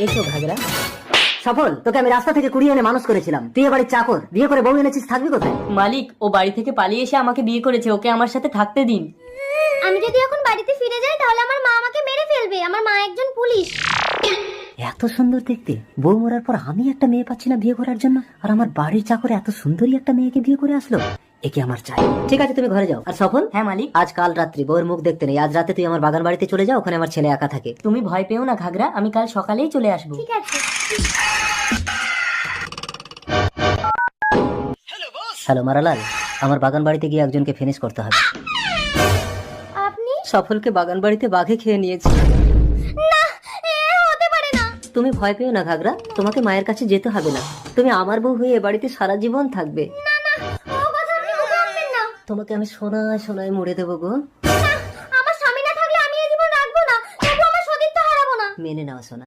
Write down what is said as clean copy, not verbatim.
এসো ঘাগরা। সফল, তোকে আমি রাস্তা থেকে কুড়িয়ে এনে মানুষ করেছিলাম, তুই বাড়ির চাকর, বিয়ে করে বউ এনেছিস, থাকবি কোথায়? মালিক, ও বাড়ি থেকে পালিয়ে এসে আমাকে বিয়ে করেছে, ওকে আমার সাথে থাকতে দিন। আমি যদি এখন বাড়িতে ফিরে যাই তাহলে আমার মা আমাকে মেরে ফেলবে, আমার মা একজন পুলিশ। এত সুন্দর দেখতে বউ মরার পর আমি একটা মেয়ে পাচ্ছি না বিয়ে করার জন্য, আর আমার বাড়ির চাকরে এত সুন্দরী একটা মেয়েকে বিয়ে করে আসলো, একে আমার চাই। ঠিক আছে, তুমি ঘরে যাও। আর সফল, হ্যাঁ মালিক। আজ কাল রাত্রি বউয়ের মুখ দেখতে নেই, আজ রাতে তুই আমার বাগান বাড়িতে চলে যাও, ওখানে আমার ছেলে একা থাকে। তুমি ভয় পেও না ঘাগরা, আমি কাল সকালেই চলে আসবো। ঠিক আছে। হ্যালো মারালাল, আমার বাগান বাড়িতে গিয়ে একজনকে ফিনিশ করতে হবে। আপনি? সফলকে বাগান বাড়িতে বাঘে খেয়ে নিয়েছে। না, এ হতে পারে না। তুমি ভয় পেও না ঘাগরা, তোমাকে মায়ের কাছে যেতে হবে না, তুমি আমার বউ হয়ে এ বাড়িতে সারা জীবন থাকবে। ও কথা আপনি মুখে আনবেন না। তোমাকে আমি সোনায় সোনায় মুড়ে দেবো গো। না, আমার স্বামী না থাকলে আমি এই জীবন রাখবো না, তবু আমার সতীত্ব হারাবো না। মেনে নাও সোনা।